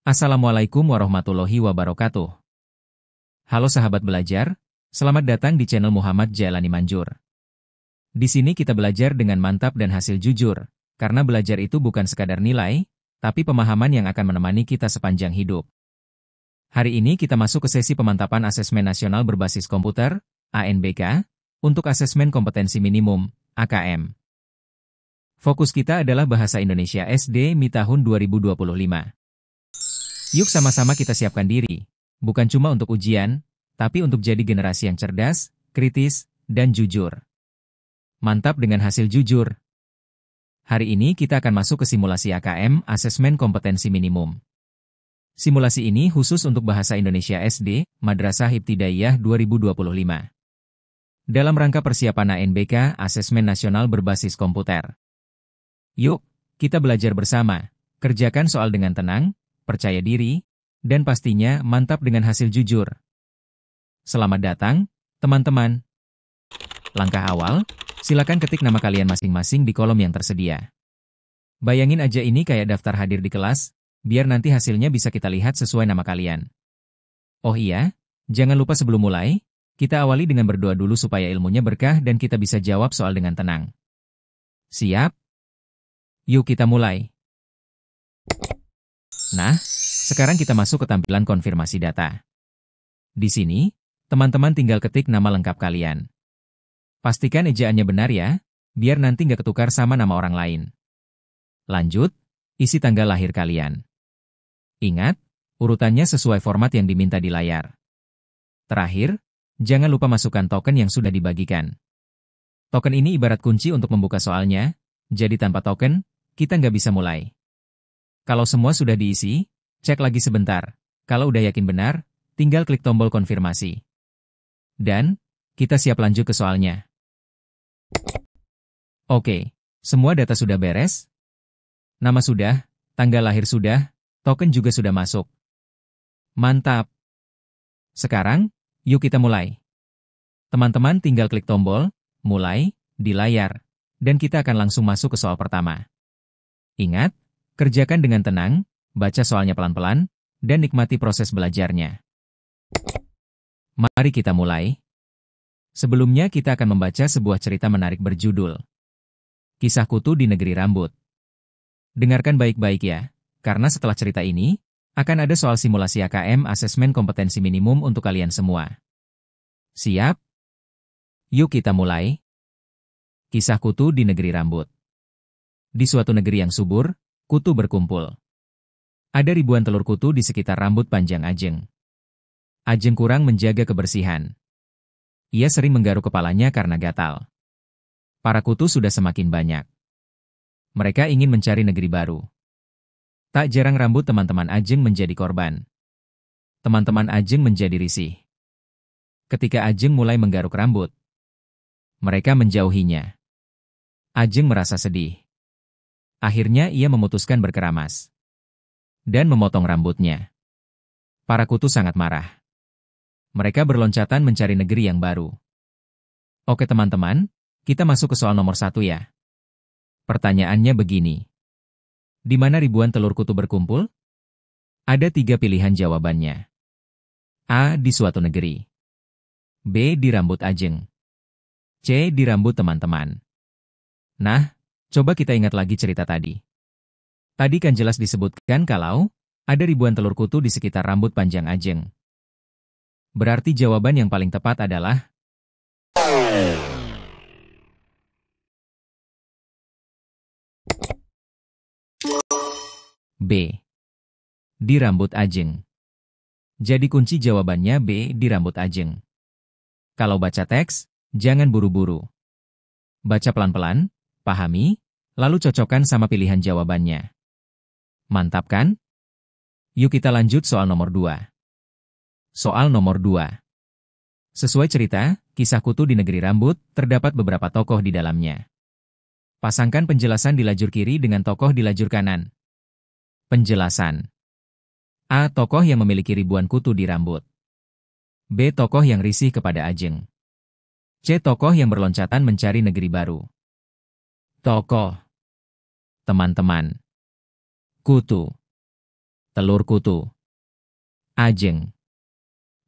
Assalamualaikum warahmatullahi wabarakatuh. Halo sahabat belajar, selamat datang di channel Muhammad Jailani Manjur. Di sini kita belajar dengan mantap dan hasil jujur, karena belajar itu bukan sekadar nilai, tapi pemahaman yang akan menemani kita sepanjang hidup. Hari ini kita masuk ke sesi pemantapan asesmen nasional berbasis komputer, ANBK, untuk asesmen kompetensi minimum, AKM. Fokus kita adalah Bahasa Indonesia SD MI tahun 2025. Yuk sama-sama kita siapkan diri, bukan cuma untuk ujian, tapi untuk jadi generasi yang cerdas, kritis, dan jujur. Mantap dengan hasil jujur. Hari ini kita akan masuk ke simulasi AKM, Asesmen Kompetensi Minimum. Simulasi ini khusus untuk Bahasa Indonesia SD, Madrasah Ibtidaiyah 2025. Dalam rangka persiapan ANBK, Asesmen Nasional Berbasis Komputer. Yuk, kita belajar bersama, kerjakan soal dengan tenang, percaya diri, dan pastinya mantap dengan hasil jujur. Selamat datang, teman-teman. Langkah awal, silakan ketik nama kalian masing-masing di kolom yang tersedia. Bayangin aja ini kayak daftar hadir di kelas, biar nanti hasilnya bisa kita lihat sesuai nama kalian. Oh iya, jangan lupa sebelum mulai, kita awali dengan berdoa dulu supaya ilmunya berkah dan kita bisa jawab soal dengan tenang. Siap? Yuk kita mulai. Nah, sekarang kita masuk ke tampilan konfirmasi data. Di sini, teman-teman tinggal ketik nama lengkap kalian. Pastikan ejaannya benar ya, biar nanti nggak ketukar sama nama orang lain. Lanjut, isi tanggal lahir kalian. Ingat, urutannya sesuai format yang diminta di layar. Terakhir, jangan lupa masukkan token yang sudah dibagikan. Token ini ibarat kunci untuk membuka soalnya, jadi tanpa token, kita nggak bisa mulai. Kalau semua sudah diisi, cek lagi sebentar. Kalau udah yakin benar, tinggal klik tombol konfirmasi. Dan, kita siap lanjut ke soalnya. Oke, semua data sudah beres? Nama sudah, tanggal lahir sudah, token juga sudah masuk. Mantap! Sekarang, yuk kita mulai. Teman-teman tinggal klik tombol, mulai, di layar, dan kita akan langsung masuk ke soal pertama. Ingat, kerjakan dengan tenang, baca soalnya pelan-pelan, dan nikmati proses belajarnya. Mari kita mulai. Sebelumnya kita akan membaca sebuah cerita menarik berjudul Kisah Kutu di Negeri Rambut. Dengarkan baik-baik ya, karena setelah cerita ini, akan ada soal simulasi AKM Asesmen Kompetensi Minimum untuk kalian semua. Siap? Yuk kita mulai. Kisah Kutu di Negeri Rambut. Di suatu negeri yang subur, kutu berkumpul. Ada ribuan telur kutu di sekitar rambut panjang Ajeng. Ajeng kurang menjaga kebersihan. Ia sering menggaruk kepalanya karena gatal. Para kutu sudah semakin banyak. Mereka ingin mencari negeri baru. Tak jarang rambut teman-teman Ajeng menjadi korban. Teman-teman Ajeng menjadi risih. Ketika Ajeng mulai menggaruk rambut, mereka menjauhinya. Ajeng merasa sedih. Akhirnya ia memutuskan berkeramas dan memotong rambutnya. Para kutu sangat marah. Mereka berloncatan mencari negeri yang baru. Oke teman-teman, kita masuk ke soal nomor 1 ya. Pertanyaannya begini. Di mana ribuan telur kutu berkumpul? Ada 3 pilihan jawabannya. A. Di suatu negeri. B. Di rambut Ajeng. C. Di rambut teman-teman. Nah, coba kita ingat lagi cerita tadi. Tadi kan jelas disebutkan kalau ada ribuan telur kutu di sekitar rambut panjang Ajeng. Berarti jawaban yang paling tepat adalah B. Di rambut Ajeng. Jadi kunci jawabannya B. Di rambut Ajeng. Kalau baca teks, jangan buru-buru. Baca pelan-pelan, pahami, lalu cocokkan sama pilihan jawabannya. Mantap kan? Yuk kita lanjut soal nomor 2. Soal nomor 2. Sesuai cerita, kisah kutu di negeri rambut, terdapat beberapa tokoh di dalamnya. Pasangkan penjelasan di lajur kiri dengan tokoh di lajur kanan. Penjelasan. A. Tokoh yang memiliki ribuan kutu di rambut. B. Tokoh yang risih kepada Ajeng. C. Tokoh yang berloncatan mencari negeri baru. Tokoh. Teman-teman. Kutu. Telur kutu. Ajeng.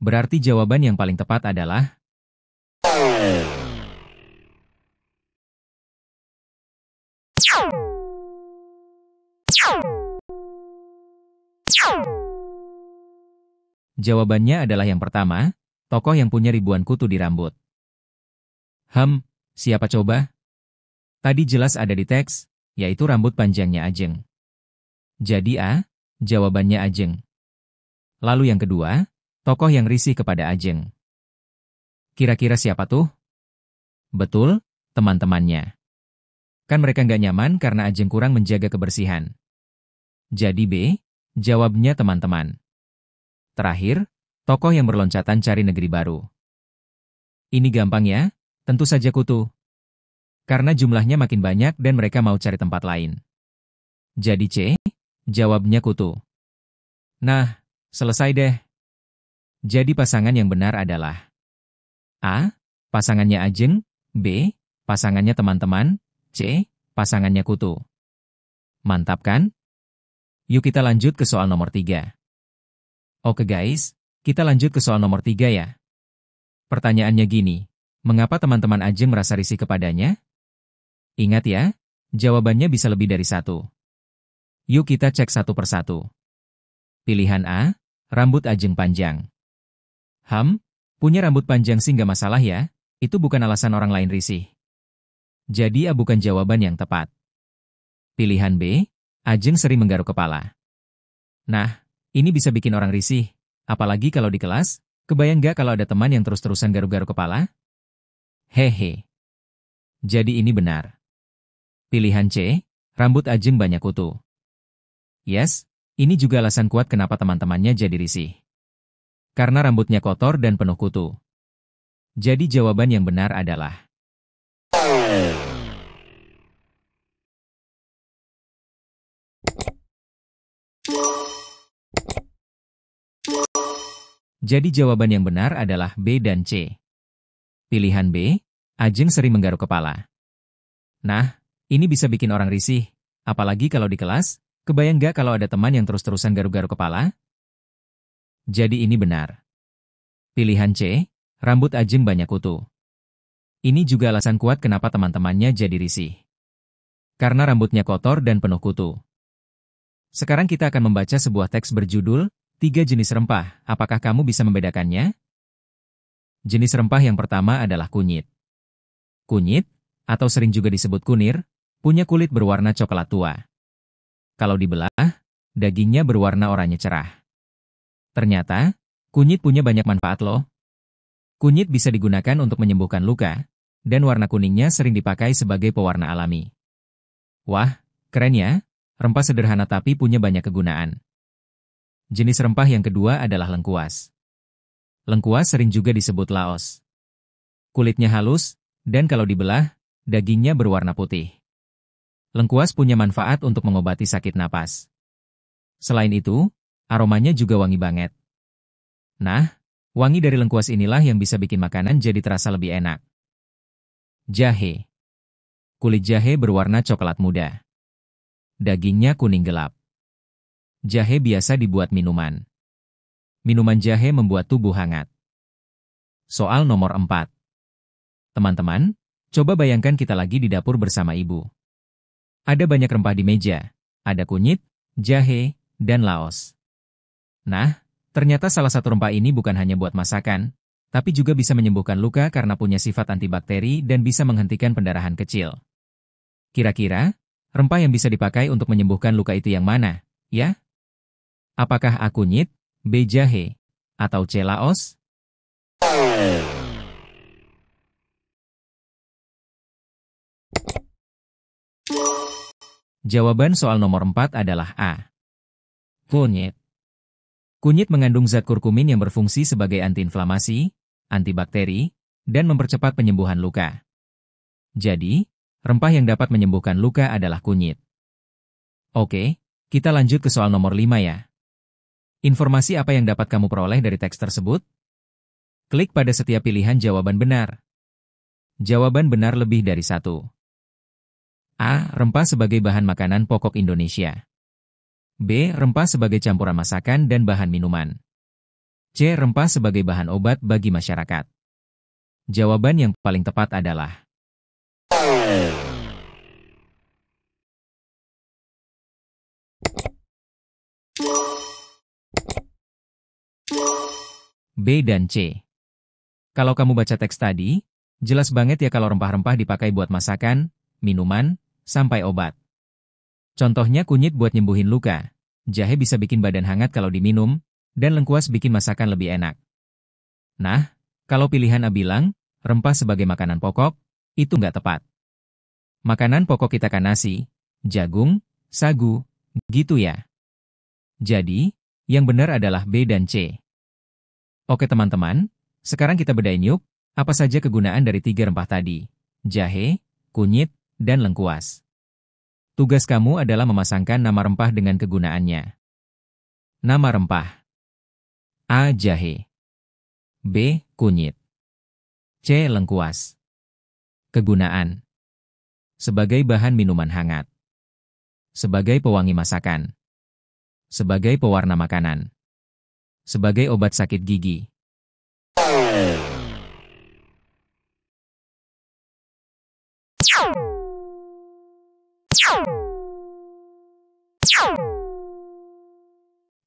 Berarti jawaban yang paling tepat adalah jawabannya adalah yang pertama, tokoh yang punya ribuan kutu di rambut. Siapa coba? Tadi jelas ada di teks, yaitu rambut panjangnya Ajeng. Jadi A, jawabannya Ajeng. Lalu yang kedua, tokoh yang risih kepada Ajeng. Kira-kira siapa tuh? Betul, teman-temannya. Kan mereka nggak nyaman karena Ajeng kurang menjaga kebersihan. Jadi B, jawabnya teman-teman. Terakhir, tokoh yang berloncatan cari negeri baru. Ini gampang ya, tentu saja kutu. Karena jumlahnya makin banyak dan mereka mau cari tempat lain. Jadi C, jawabnya kutu. Nah, selesai deh. Jadi pasangan yang benar adalah A, pasangannya Ajeng, B, pasangannya teman-teman, C, pasangannya kutu. Mantap kan? Yuk kita lanjut ke soal nomor 3. Oke guys, kita lanjut ke soal nomor 3 ya. Pertanyaannya gini, mengapa teman-teman Ajeng merasa risih kepadanya? Ingat ya, jawabannya bisa lebih dari satu. Yuk kita cek satu persatu. Pilihan A, rambut Ajeng panjang. Punya rambut panjang sih nggak masalah ya, itu bukan alasan orang lain risih. Jadi A bukan jawaban yang tepat. Pilihan B, Ajeng sering menggaruk kepala. Nah, ini bisa bikin orang risih, apalagi kalau di kelas, kebayang nggak kalau ada teman yang terus-terusan garuk-garuk kepala? Hehe. Jadi ini benar. Pilihan C, rambut Ajeng banyak kutu. Yes, ini juga alasan kuat kenapa teman-temannya jadi risih. Karena rambutnya kotor dan penuh kutu. Jadi jawaban yang benar adalah Jadi jawaban yang benar adalah B dan C. Pilihan B, Ajeng sering menggaruk kepala. Nah, ini bisa bikin orang risih, apalagi kalau di kelas, kebayang nggak kalau ada teman yang terus-terusan garuk-garuk kepala? Jadi ini benar. Pilihan C, rambut Ajeng banyak kutu. Ini juga alasan kuat kenapa teman-temannya jadi risih. Karena rambutnya kotor dan penuh kutu. Sekarang kita akan membaca sebuah teks berjudul 3 jenis rempah, apakah kamu bisa membedakannya? Jenis rempah yang pertama adalah kunyit. Kunyit, atau sering juga disebut kunir, punya kulit berwarna coklat tua. Kalau dibelah, dagingnya berwarna oranye cerah. Ternyata, kunyit punya banyak manfaat loh. Kunyit bisa digunakan untuk menyembuhkan luka, dan warna kuningnya sering dipakai sebagai pewarna alami. Wah, keren ya, rempah sederhana tapi punya banyak kegunaan. Jenis rempah yang kedua adalah lengkuas. Lengkuas sering juga disebut laos. Kulitnya halus, dan kalau dibelah, dagingnya berwarna putih. Lengkuas punya manfaat untuk mengobati sakit napas. Selain itu, aromanya juga wangi banget. Nah, wangi dari lengkuas inilah yang bisa bikin makanan jadi terasa lebih enak. Jahe. Kulit jahe berwarna coklat muda. Dagingnya kuning gelap. Jahe biasa dibuat minuman. Minuman jahe membuat tubuh hangat. Soal nomor 4. Teman-teman, coba bayangkan kita lagi di dapur bersama ibu. Ada banyak rempah di meja. Ada kunyit, jahe, dan laos. Nah, ternyata salah satu rempah ini bukan hanya buat masakan, tapi juga bisa menyembuhkan luka karena punya sifat antibakteri dan bisa menghentikan pendarahan kecil. Kira-kira, rempah yang bisa dipakai untuk menyembuhkan luka itu yang mana, ya? Apakah A kunyit, B jahe, atau C laos? Jawaban soal nomor 4 adalah A. Kunyit. Kunyit mengandung zat kurkumin yang berfungsi sebagai antiinflamasi, antibakteri, dan mempercepat penyembuhan luka. Jadi, rempah yang dapat menyembuhkan luka adalah kunyit. Oke, kita lanjut ke soal nomor 5 ya. Informasi apa yang dapat kamu peroleh dari teks tersebut? Klik pada setiap pilihan jawaban benar. Jawaban benar lebih dari satu. A. Rempah sebagai bahan makanan pokok Indonesia. B. Rempah sebagai campuran masakan dan bahan minuman. C. Rempah sebagai bahan obat bagi masyarakat. Jawaban yang paling tepat adalah B dan C. Kalau kamu baca teks tadi, jelas banget ya kalau rempah-rempah dipakai buat masakan, minuman, sampai obat. Contohnya kunyit buat nyembuhin luka, jahe bisa bikin badan hangat kalau diminum, dan lengkuas bikin masakan lebih enak. Nah, kalau pilihan A bilang, rempah sebagai makanan pokok, itu nggak tepat. Makanan pokok kita kan nasi, jagung, sagu, gitu ya. Jadi, yang benar adalah B dan C. Oke teman-teman, sekarang kita bedain yuk, apa saja kegunaan dari 3 rempah tadi. Jahe, kunyit, dan lengkuas. Tugas kamu adalah memasangkan nama rempah dengan kegunaannya. Nama rempah. A. Jahe. B. Kunyit. C. Lengkuas. Kegunaan. Sebagai bahan minuman hangat. Sebagai pewangi masakan. Sebagai pewarna makanan. Sebagai obat sakit gigi.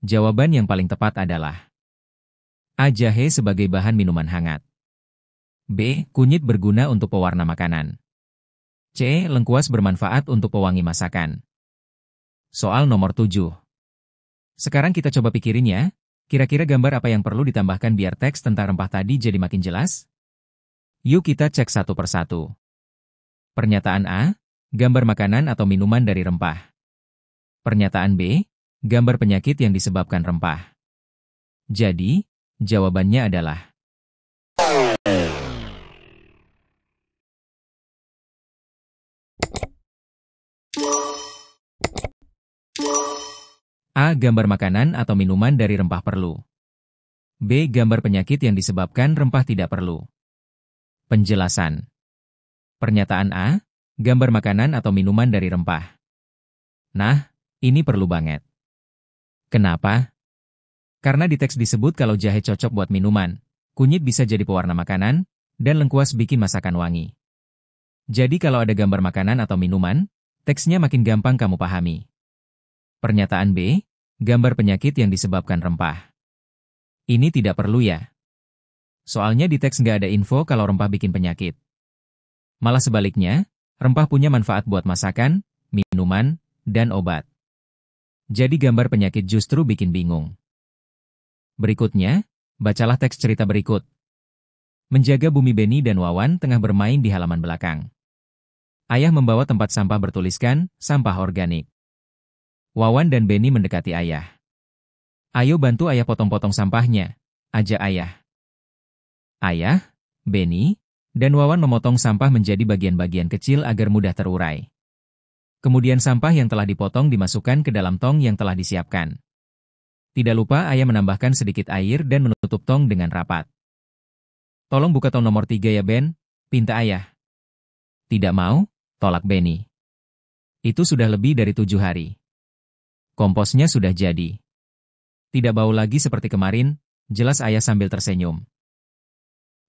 Jawaban yang paling tepat adalah A. Jahe sebagai bahan minuman hangat. B. Kunyit berguna untuk pewarna makanan. C. Lengkuas bermanfaat untuk pewangi masakan. Soal nomor 7. Sekarang kita coba pikirin ya, kira-kira gambar apa yang perlu ditambahkan biar teks tentang rempah tadi jadi makin jelas? Yuk kita cek satu persatu. Pernyataan A, gambar makanan atau minuman dari rempah. Pernyataan B, gambar penyakit yang disebabkan rempah. Jadi, jawabannya adalah A. Gambar makanan atau minuman dari rempah perlu. B. Gambar penyakit yang disebabkan rempah tidak perlu. Penjelasan. Pernyataan A, gambar makanan atau minuman dari rempah. Nah, ini perlu banget. Kenapa? Karena di teks disebut kalau jahe cocok buat minuman, kunyit bisa jadi pewarna makanan, dan lengkuas bikin masakan wangi. Jadi kalau ada gambar makanan atau minuman, teksnya makin gampang kamu pahami. Pernyataan B, gambar penyakit yang disebabkan rempah. Ini tidak perlu ya. Soalnya di teks nggak ada info kalau rempah bikin penyakit. Malah sebaliknya, rempah punya manfaat buat masakan, minuman, dan obat. Jadi gambar penyakit justru bikin bingung. Berikutnya, bacalah teks cerita berikut. Menjaga bumi Benny dan Wawan tengah bermain di halaman belakang. Ayah membawa tempat sampah bertuliskan, sampah organik. Wawan dan Benny mendekati ayah. Ayo bantu ayah potong-potong sampahnya, ajak ayah. Ayah, Benny, dan Wawan memotong sampah menjadi bagian-bagian kecil agar mudah terurai. Kemudian sampah yang telah dipotong dimasukkan ke dalam tong yang telah disiapkan. Tidak lupa ayah menambahkan sedikit air dan menutup tong dengan rapat. Tolong buka tong nomor 3 ya Ben, pinta ayah. Tidak mau, tolak Benny. Itu sudah lebih dari 7 hari. Komposnya sudah jadi. Tidak bau lagi seperti kemarin, jelas ayah sambil tersenyum.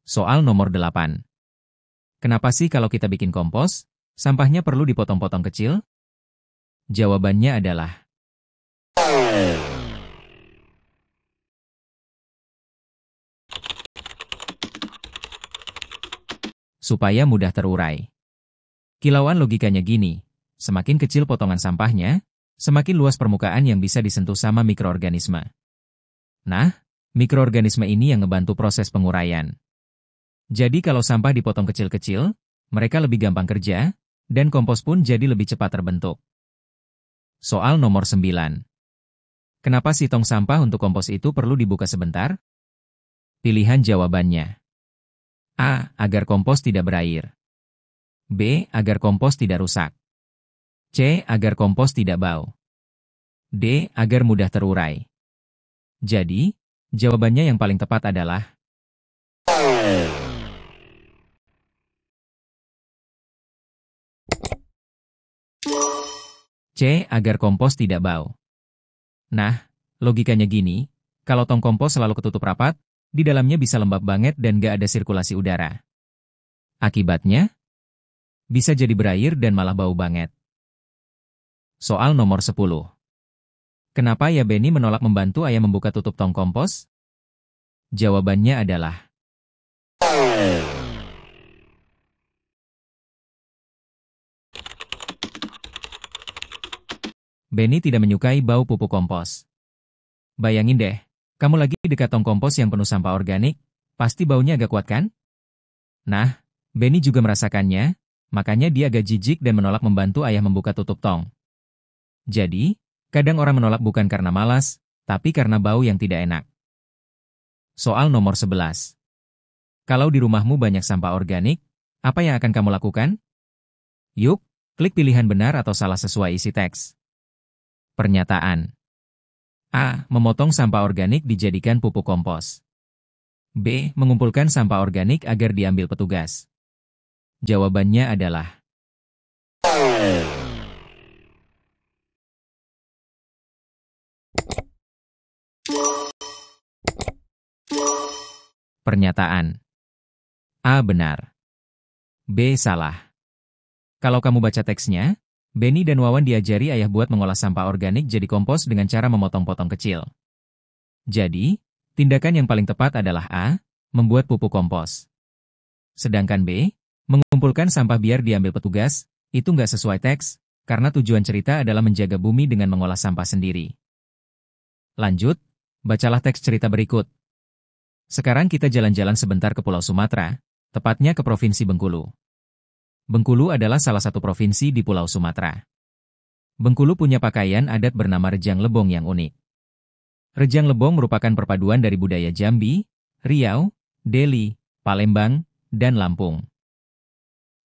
Soal nomor 8. Kenapa sih kalau kita bikin kompos, sampahnya perlu dipotong-potong kecil? Jawabannya adalah supaya mudah terurai. Kilauan logikanya gini, semakin kecil potongan sampahnya, semakin luas permukaan yang bisa disentuh sama mikroorganisme. Nah, mikroorganisme ini yang ngebantu proses penguraian. Jadi kalau sampah dipotong kecil-kecil, mereka lebih gampang kerja, dan kompos pun jadi lebih cepat terbentuk. Soal nomor 9. Kenapa sih tong sampah untuk kompos itu perlu dibuka sebentar? Pilihan jawabannya. A. Agar kompos tidak berair. B. Agar kompos tidak rusak. C. Agar kompos tidak bau. D. Agar mudah terurai. Jadi, jawabannya yang paling tepat adalah C. Agar kompos tidak bau. Nah, logikanya gini, kalau tong kompos selalu ketutup rapat, di dalamnya bisa lembab banget dan gak ada sirkulasi udara. Akibatnya, bisa jadi berair dan malah bau banget. Soal nomor 10. Kenapa ya Benny menolak membantu ayah membuka tutup tong kompos? Jawabannya adalah Benny tidak menyukai bau pupuk kompos. Bayangin deh, kamu lagi dekat tong kompos yang penuh sampah organik, pasti baunya agak kuat kan? Nah, Benny juga merasakannya, makanya dia agak jijik dan menolak membantu ayah membuka tutup tong. Jadi, kadang orang menolak bukan karena malas, tapi karena bau yang tidak enak. Soal nomor 11. Kalau di rumahmu banyak sampah organik, apa yang akan kamu lakukan? Yuk, klik pilihan benar atau salah sesuai isi teks. Pernyataan. A. Memotong sampah organik dijadikan pupuk kompos. B. Mengumpulkan sampah organik agar diambil petugas. Jawabannya adalah pernyataan. A. Benar. B. Salah. Kalau kamu baca teksnya, Benny dan Wawan diajari ayah buat mengolah sampah organik jadi kompos dengan cara memotong-potong kecil. Jadi, tindakan yang paling tepat adalah A. Membuat pupuk kompos. Sedangkan B. Mengumpulkan sampah biar diambil petugas, itu nggak sesuai teks, karena tujuan cerita adalah menjaga bumi dengan mengolah sampah sendiri. Lanjut, bacalah teks cerita berikut. Sekarang kita jalan-jalan sebentar ke Pulau Sumatera, tepatnya ke Provinsi Bengkulu. Bengkulu adalah salah satu provinsi di Pulau Sumatera. Bengkulu punya pakaian adat bernama Rejang Lebong yang unik. Rejang Lebong merupakan perpaduan dari budaya Jambi, Riau, Deli, Palembang, dan Lampung.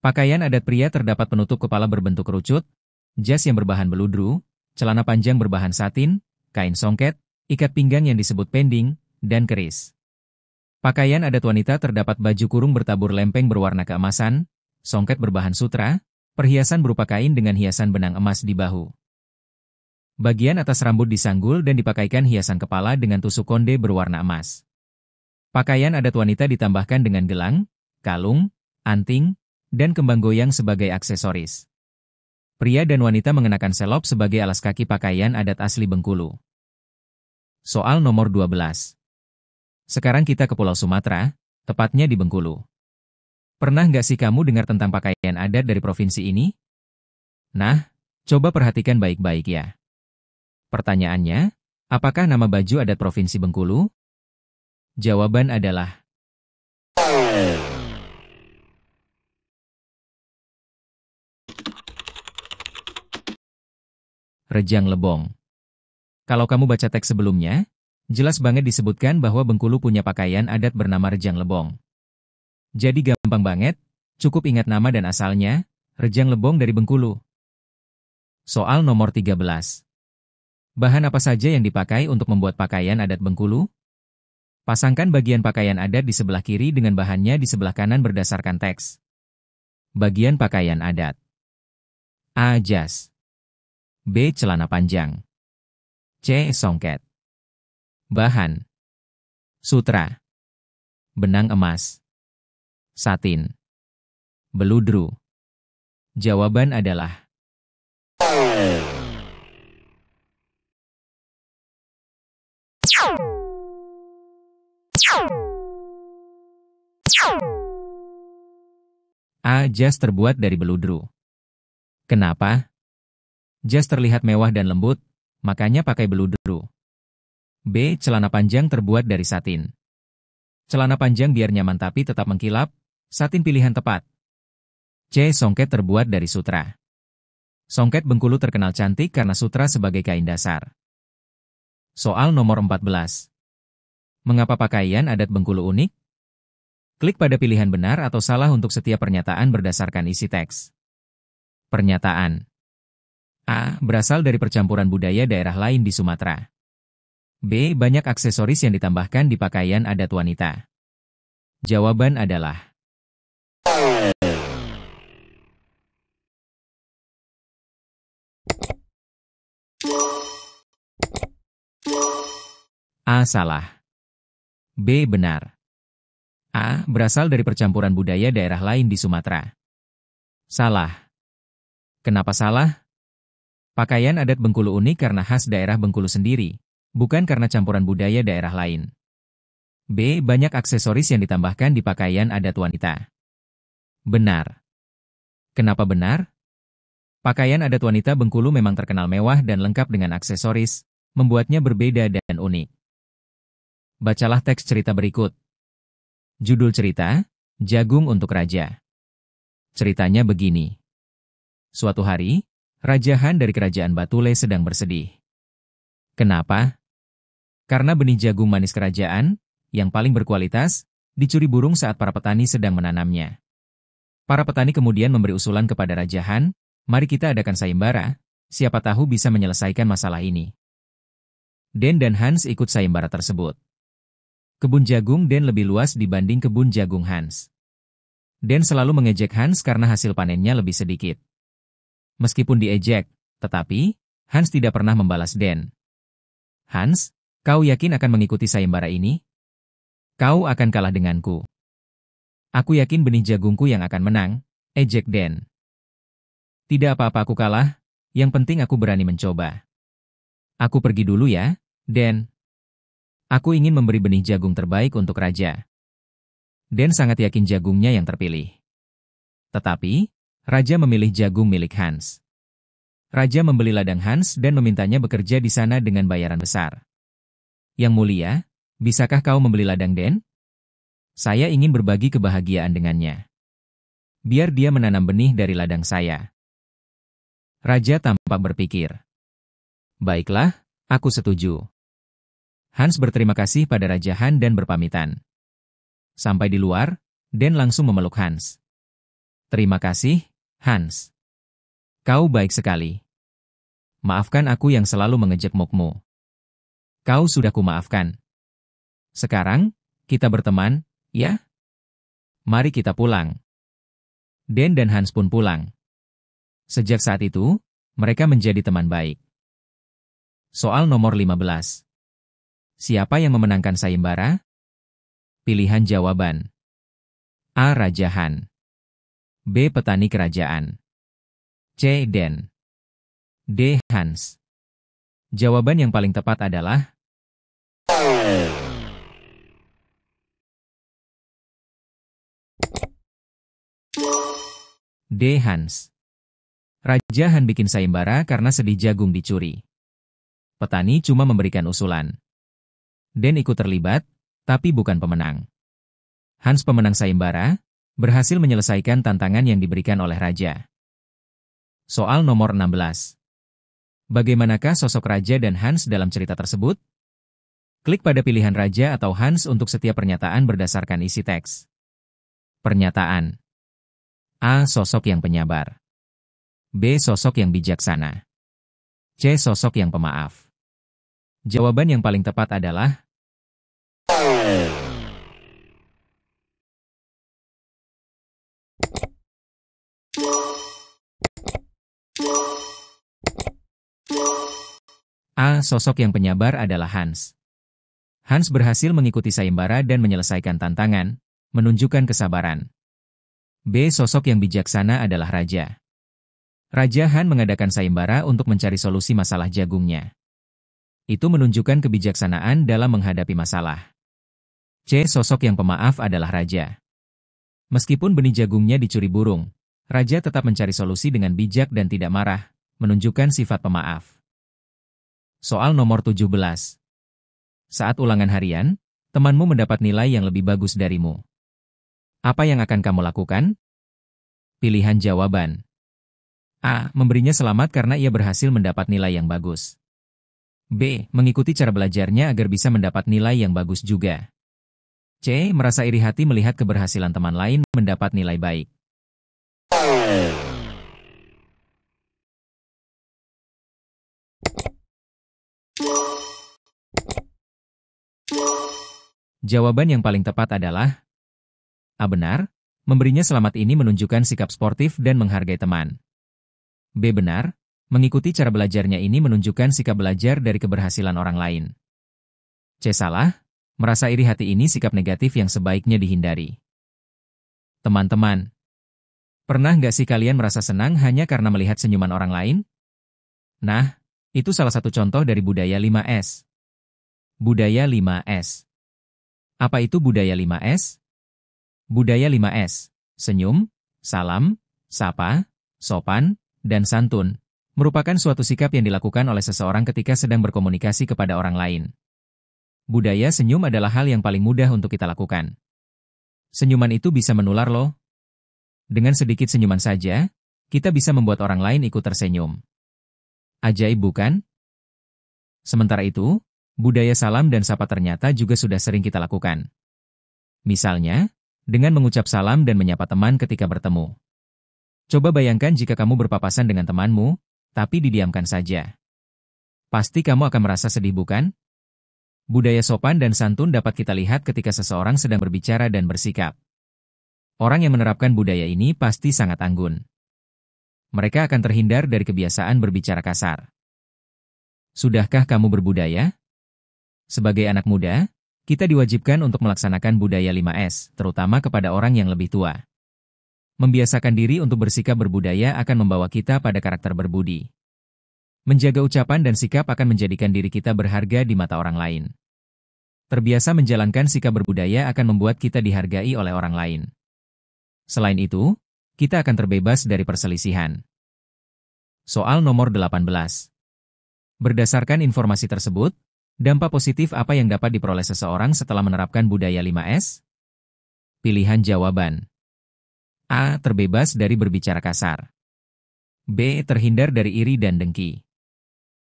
Pakaian adat pria terdapat penutup kepala berbentuk kerucut, jas yang berbahan beludru, celana panjang berbahan satin, kain songket, ikat pinggang yang disebut pending, dan keris. Pakaian adat wanita terdapat baju kurung bertabur lempeng berwarna keemasan, songket berbahan sutra, perhiasan berupa kain dengan hiasan benang emas di bahu. Bagian atas rambut disanggul dan dipakaikan hiasan kepala dengan tusuk konde berwarna emas. Pakaian adat wanita ditambahkan dengan gelang, kalung, anting, dan kembang goyang sebagai aksesoris. Pria dan wanita mengenakan selop sebagai alas kaki pakaian adat asli Bengkulu. Soal nomor 12. Sekarang kita ke Pulau Sumatera, tepatnya di Bengkulu. Pernah nggak sih kamu dengar tentang pakaian adat dari provinsi ini? Nah, coba perhatikan baik-baik ya. Pertanyaannya, apakah nama baju adat provinsi Bengkulu? Jawaban adalah Rejang Lebong. Kalau kamu baca teks sebelumnya, jelas banget disebutkan bahwa Bengkulu punya pakaian adat bernama Rejang Lebong. Jadi gampang banget, cukup ingat nama dan asalnya, Rejang Lebong dari Bengkulu. Soal nomor 13. Bahan apa saja yang dipakai untuk membuat pakaian adat Bengkulu? Pasangkan bagian pakaian adat di sebelah kiri dengan bahannya di sebelah kanan berdasarkan teks. Bagian pakaian adat. A. Jas. B. Celana panjang. C. Songket. Bahan. Sutra. Benang emas. Satin. Beludru. Jawaban adalah A. Jas terbuat dari beludru. Kenapa? Jas terlihat mewah dan lembut, makanya pakai beludru. B. Celana panjang terbuat dari satin. Celana panjang biar nyaman tapi tetap mengkilap, satin pilihan tepat. C. Songket terbuat dari sutra. Songket Bengkulu terkenal cantik karena sutra sebagai kain dasar. Soal nomor 14. Mengapa pakaian adat Bengkulu unik? Klik pada pilihan benar atau salah untuk setiap pernyataan berdasarkan isi teks. Pernyataan. A. Berasal dari percampuran budaya daerah lain di Sumatera. B. Banyak aksesoris yang ditambahkan di pakaian adat wanita. Jawaban adalah A. Salah. B. Benar. A. Berasal dari percampuran budaya daerah lain di Sumatera. Salah. Kenapa salah? Pakaian adat Bengkulu unik karena khas daerah Bengkulu sendiri, bukan karena campuran budaya daerah lain. B. Banyak aksesoris yang ditambahkan di pakaian adat wanita. Benar. Kenapa benar? Pakaian adat wanita Bengkulu memang terkenal mewah dan lengkap dengan aksesoris, membuatnya berbeda dan unik. Bacalah teks cerita berikut. Judul cerita, Jagung untuk Raja. Ceritanya begini. Suatu hari, Raja Han dari Kerajaan Batule sedang bersedih. Kenapa? Karena benih jagung manis kerajaan, yang paling berkualitas, dicuri burung saat para petani sedang menanamnya. Para petani kemudian memberi usulan kepada Raja Han, mari kita adakan sayembara, siapa tahu bisa menyelesaikan masalah ini. Den dan Hans ikut sayembara tersebut. Kebun jagung Den lebih luas dibanding kebun jagung Hans. Den selalu mengejek Hans karena hasil panennya lebih sedikit. Meskipun diejek, tetapi Hans tidak pernah membalas Den. Hans, kau yakin akan mengikuti sayembara ini? Kau akan kalah denganku. Aku yakin benih jagungku yang akan menang, ejek Den. Tidak apa-apa aku kalah, yang penting aku berani mencoba. Aku pergi dulu ya, Den. Aku ingin memberi benih jagung terbaik untuk raja. Den sangat yakin jagungnya yang terpilih. Tetapi, Raja memilih jagung milik Hans. Raja membeli ladang Hans dan memintanya bekerja di sana dengan bayaran besar. Yang mulia, bisakah kau membeli ladang Den? Saya ingin berbagi kebahagiaan dengannya. Biar dia menanam benih dari ladang saya. Raja tampak berpikir. Baiklah, aku setuju. Hans berterima kasih pada Raja Han dan berpamitan. Sampai di luar, Den langsung memeluk Hans. Terima kasih, Hans. Kau baik sekali. Maafkan aku yang selalu mengejekmukmu. Kau sudah kumaafkan. Sekarang, kita berteman, ya? Mari kita pulang. Den dan Hans pun pulang. Sejak saat itu, mereka menjadi teman baik. Soal nomor 15. Siapa yang memenangkan sayembara? Pilihan jawaban. A. Raja Han. B. Petani kerajaan. C. Den. D. Hans. Jawaban yang paling tepat adalah D. Hans. Raja Han bikin sayembara karena sedih jagung dicuri. Petani cuma memberikan usulan. Den ikut terlibat, tapi bukan pemenang. Hans pemenang sayembara, berhasil menyelesaikan tantangan yang diberikan oleh Raja. Soal nomor 16. Bagaimanakah sosok Raja dan Hans dalam cerita tersebut? Klik pada pilihan Raja atau Hans untuk setiap pernyataan berdasarkan isi teks. Pernyataan. A. Sosok yang penyabar. B. Sosok yang bijaksana. C. Sosok yang pemaaf. Jawaban yang paling tepat adalah A. Sosok yang penyabar adalah Hans. Hans berhasil mengikuti sayembara dan menyelesaikan tantangan, menunjukkan kesabaran. B. Sosok yang bijaksana adalah Raja. Raja Han mengadakan sayembara untuk mencari solusi masalah jagungnya. Itu menunjukkan kebijaksanaan dalam menghadapi masalah. C. Sosok yang pemaaf adalah Raja. Meskipun benih jagungnya dicuri burung, Raja tetap mencari solusi dengan bijak dan tidak marah, menunjukkan sifat pemaaf. Soal nomor 17. Saat ulangan harian, temanmu mendapat nilai yang lebih bagus darimu. Apa yang akan kamu lakukan? Pilihan jawaban. A. Memberinya selamat karena ia berhasil mendapat nilai yang bagus. B. Mengikuti cara belajarnya agar bisa mendapat nilai yang bagus juga. C. Merasa iri hati melihat keberhasilan teman lain mendapat nilai baik. Jawaban yang paling tepat adalah A. Benar, memberinya selamat ini menunjukkan sikap sportif dan menghargai teman. B. Benar, mengikuti cara belajarnya ini menunjukkan sikap belajar dari keberhasilan orang lain. C. Salah, merasa iri hati ini sikap negatif yang sebaiknya dihindari. Teman-teman, pernah nggak sih kalian merasa senang hanya karena melihat senyuman orang lain? Nah, itu salah satu contoh dari budaya 5S. Budaya 5S. Apa itu budaya 5S? Budaya 5S, senyum, salam, sapa, sopan, dan santun, merupakan suatu sikap yang dilakukan oleh seseorang ketika sedang berkomunikasi kepada orang lain. Budaya senyum adalah hal yang paling mudah untuk kita lakukan. Senyuman itu bisa menular loh. Dengan sedikit senyuman saja, kita bisa membuat orang lain ikut tersenyum. Ajaib bukan? Sementara itu, budaya salam dan sapa ternyata juga sudah sering kita lakukan. Misalnya, dengan mengucap salam dan menyapa teman ketika bertemu. Coba bayangkan jika kamu berpapasan dengan temanmu, tapi didiamkan saja. Pasti kamu akan merasa sedih bukan? Budaya sopan dan santun dapat kita lihat ketika seseorang sedang berbicara dan bersikap. Orang yang menerapkan budaya ini pasti sangat anggun. Mereka akan terhindar dari kebiasaan berbicara kasar. Sudahkah kamu berbudaya? Sebagai anak muda, kita diwajibkan untuk melaksanakan budaya 5S, terutama kepada orang yang lebih tua. Membiasakan diri untuk bersikap berbudaya akan membawa kita pada karakter berbudi. Menjaga ucapan dan sikap akan menjadikan diri kita berharga di mata orang lain. Terbiasa menjalankan sikap berbudaya akan membuat kita dihargai oleh orang lain. Selain itu, kita akan terbebas dari perselisihan. Soal nomor 18. Berdasarkan informasi tersebut, dampak positif apa yang dapat diperoleh seseorang setelah menerapkan budaya 5S? Pilihan jawaban. A. Terbebas dari berbicara kasar. B. Terhindar dari iri dan dengki.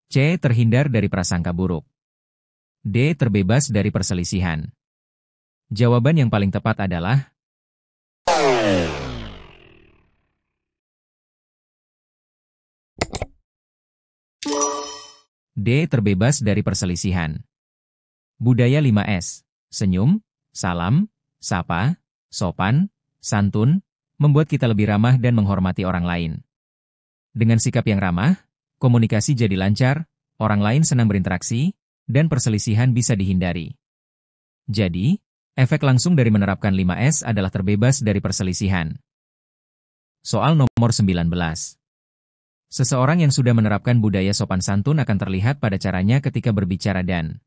C. Terhindar dari prasangka buruk. D. Terbebas dari perselisihan. Jawaban yang paling tepat adalah D. Terbebas dari perselisihan. Budaya 5S, senyum, salam, sapa, sopan, santun, membuat kita lebih ramah dan menghormati orang lain. Dengan sikap yang ramah, komunikasi jadi lancar, orang lain senang berinteraksi, dan perselisihan bisa dihindari. Jadi, efek langsung dari menerapkan 5S adalah terbebas dari perselisihan. Soal nomor 19. Seseorang yang sudah menerapkan budaya sopan santun akan terlihat pada caranya ketika berbicara dan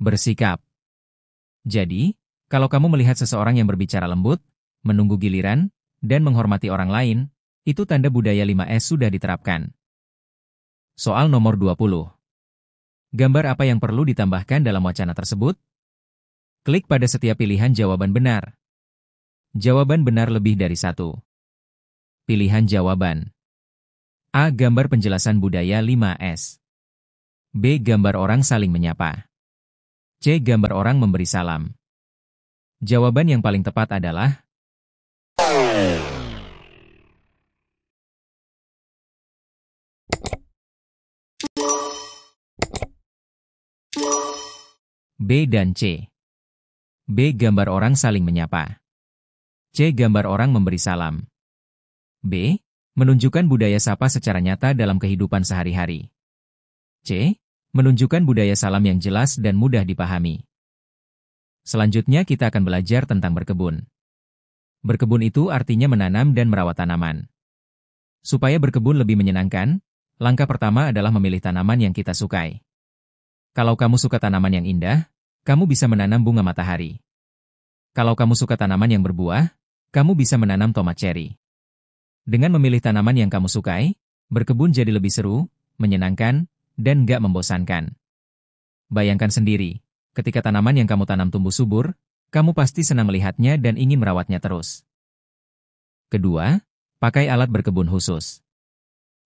bersikap. Jadi, kalau kamu melihat seseorang yang berbicara lembut, menunggu giliran, dan menghormati orang lain, itu tanda budaya 5S sudah diterapkan. Soal nomor 20. Gambar apa yang perlu ditambahkan dalam wacana tersebut? Klik pada setiap pilihan jawaban benar. Jawaban benar lebih dari satu. Pilihan jawaban. A. Gambar penjelasan budaya 5S. B. Gambar orang saling menyapa. C. Gambar orang memberi salam. Jawaban yang paling tepat adalah B dan C. B. Gambar orang saling menyapa. C. Gambar orang memberi salam. B. Menunjukkan budaya sapa secara nyata dalam kehidupan sehari-hari. C. Menunjukkan budaya salam yang jelas dan mudah dipahami. Selanjutnya kita akan belajar tentang berkebun. Berkebun itu artinya menanam dan merawat tanaman. Supaya berkebun lebih menyenangkan, langkah pertama adalah memilih tanaman yang kita sukai. Kalau kamu suka tanaman yang indah, kamu bisa menanam bunga matahari. Kalau kamu suka tanaman yang berbuah, kamu bisa menanam tomat ceri. Dengan memilih tanaman yang kamu sukai, berkebun jadi lebih seru, menyenangkan, dan gak membosankan. Bayangkan sendiri, ketika tanaman yang kamu tanam tumbuh subur, kamu pasti senang melihatnya dan ingin merawatnya terus. Kedua, pakai alat berkebun khusus.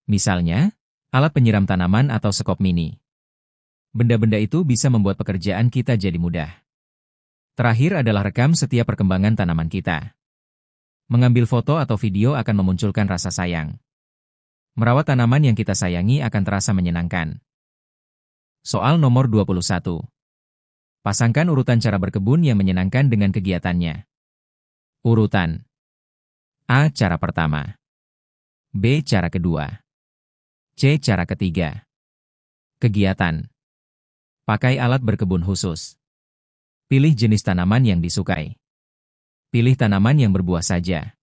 Misalnya, alat penyiram tanaman atau sekop mini. Benda-benda itu bisa membuat pekerjaan kita jadi mudah. Terakhir adalah rekam setiap perkembangan tanaman kita. Mengambil foto atau video akan memunculkan rasa sayang. Merawat tanaman yang kita sayangi akan terasa menyenangkan. Soal nomor 21. Pasangkan urutan cara berkebun yang menyenangkan dengan kegiatannya. Urutan A. Cara pertama. B. Cara kedua. C. Cara ketiga. Kegiatan. Pakai alat berkebun khusus. Pilih jenis tanaman yang disukai. Pilih tanaman yang berbuah saja.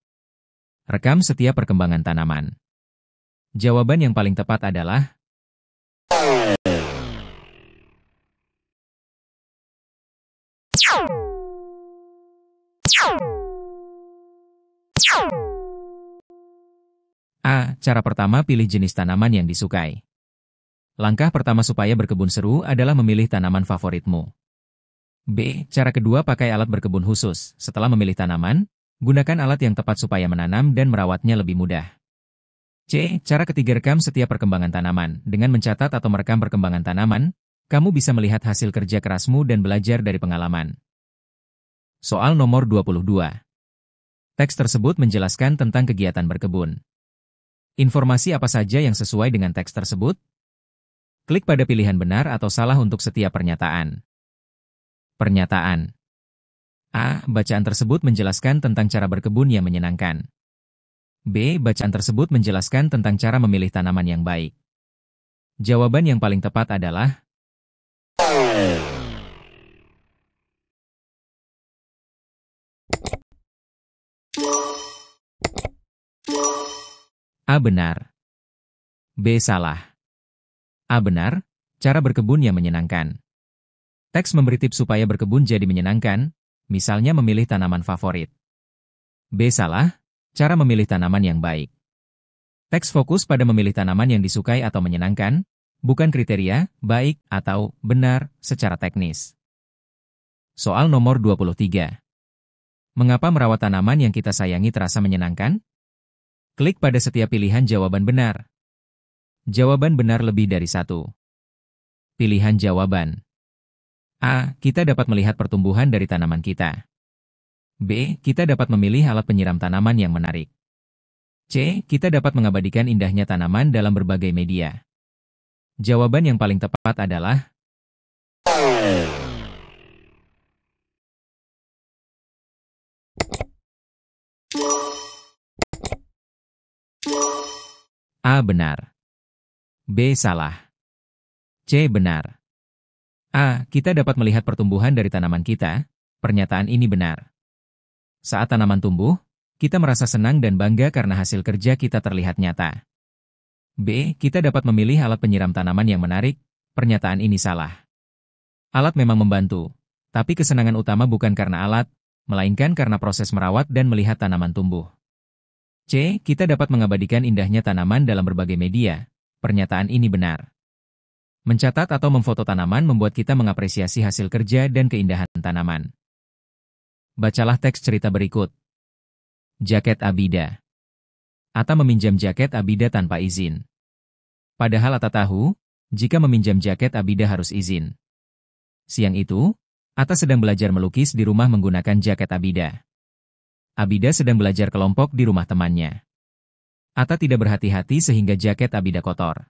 Rekam setiap perkembangan tanaman. Jawaban yang paling tepat adalah A. Cara pertama, pilih jenis tanaman yang disukai. Langkah pertama supaya berkebun seru adalah memilih tanaman favoritmu. B. Cara kedua, pakai alat berkebun khusus. Setelah memilih tanaman, gunakan alat yang tepat supaya menanam dan merawatnya lebih mudah. C. Cara ketiga, rekam setiap perkembangan tanaman. Dengan mencatat atau merekam perkembangan tanaman, kamu bisa melihat hasil kerja kerasmu dan belajar dari pengalaman. Soal nomor 22. Teks tersebut menjelaskan tentang kegiatan berkebun. Informasi apa saja yang sesuai dengan teks tersebut? Klik pada pilihan benar atau salah untuk setiap pernyataan. Pernyataan. A. Bacaan tersebut menjelaskan tentang cara berkebun yang menyenangkan. B. Bacaan tersebut menjelaskan tentang cara memilih tanaman yang baik. Jawaban yang paling tepat adalah A. Benar. B. Salah. A. Benar, cara berkebun yang menyenangkan. Teks memberi tips supaya berkebun jadi menyenangkan, misalnya memilih tanaman favorit. B. Salah, cara memilih tanaman yang baik. Teks fokus pada memilih tanaman yang disukai atau menyenangkan, bukan kriteria, baik, atau benar, secara teknis. Soal nomor 23. Mengapa merawat tanaman yang kita sayangi terasa menyenangkan? Klik pada setiap pilihan jawaban benar. Jawaban benar lebih dari satu. Pilihan jawaban. A. Kita dapat melihat pertumbuhan dari tanaman kita. B. Kita dapat memilih alat penyiram tanaman yang menarik. C. Kita dapat mengabadikan indahnya tanaman dalam berbagai media. Jawaban yang paling tepat adalah A. Benar. B. Salah. C. Benar. A. Kita dapat melihat pertumbuhan dari tanaman kita. Pernyataan ini benar. Saat tanaman tumbuh, kita merasa senang dan bangga karena hasil kerja kita terlihat nyata. B. Kita dapat memilih alat penyiram tanaman yang menarik. Pernyataan ini salah. Alat memang membantu, tapi kesenangan utama bukan karena alat, melainkan karena proses merawat dan melihat tanaman tumbuh. C. Kita dapat mengabadikan indahnya tanaman dalam berbagai media. Pernyataan ini benar. Mencatat atau memfoto tanaman membuat kita mengapresiasi hasil kerja dan keindahan tanaman. Bacalah teks cerita berikut. Jaket Abida. Atta meminjam jaket Abida tanpa izin. Padahal Atta tahu, jika meminjam jaket Abida harus izin. Siang itu, Atta sedang belajar melukis di rumah menggunakan jaket Abida. Abida sedang belajar kelompok di rumah temannya. Atta tidak berhati-hati sehingga jaket Abida kotor.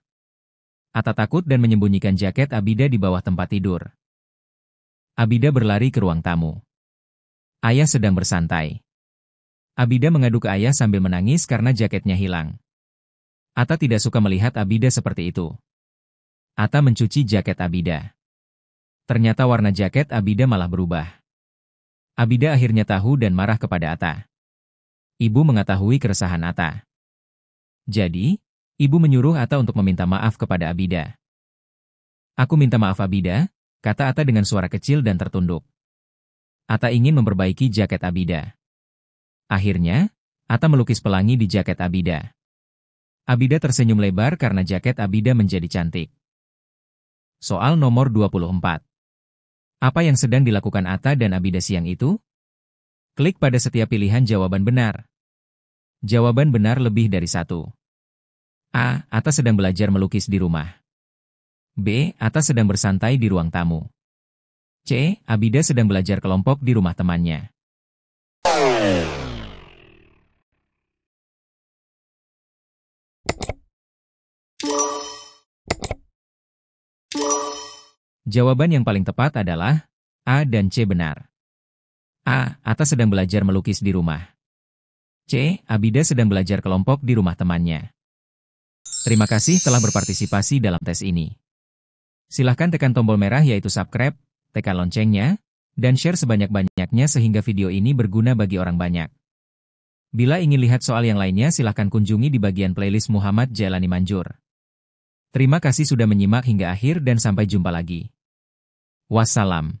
Atta takut dan menyembunyikan jaket Abida di bawah tempat tidur. Abida berlari ke ruang tamu. Ayah sedang bersantai. Abida mengadu ke ayah sambil menangis karena jaketnya hilang. Atta tidak suka melihat Abida seperti itu. Atta mencuci jaket Abida. Ternyata warna jaket Abida malah berubah. Abida akhirnya tahu dan marah kepada Atta. Ibu mengetahui keresahan Atta. Jadi, ibu menyuruh Atta untuk meminta maaf kepada Abida. Aku minta maaf Abida, kata Atta dengan suara kecil dan tertunduk. Atta ingin memperbaiki jaket Abida. Akhirnya, Atta melukis pelangi di jaket Abida. Abida tersenyum lebar karena jaket Abida menjadi cantik. Soal nomor 24. Apa yang sedang dilakukan Atta dan Abida siang itu? Klik pada setiap pilihan jawaban benar. Jawaban benar lebih dari satu. A. Atta sedang belajar melukis di rumah. B. Atta sedang bersantai di ruang tamu. C. Abida sedang belajar kelompok di rumah temannya. Jawaban yang paling tepat adalah A dan C benar. A. Atta sedang belajar melukis di rumah. C. Abida sedang belajar kelompok di rumah temannya. Terima kasih telah berpartisipasi dalam tes ini. Silahkan tekan tombol merah yaitu subscribe, tekan loncengnya, dan share sebanyak-banyaknya sehingga video ini berguna bagi orang banyak. Bila ingin lihat soal yang lainnya silahkan kunjungi di bagian playlist Muhammad Jailani Manjur. Terima kasih sudah menyimak hingga akhir dan sampai jumpa lagi. Wassalam.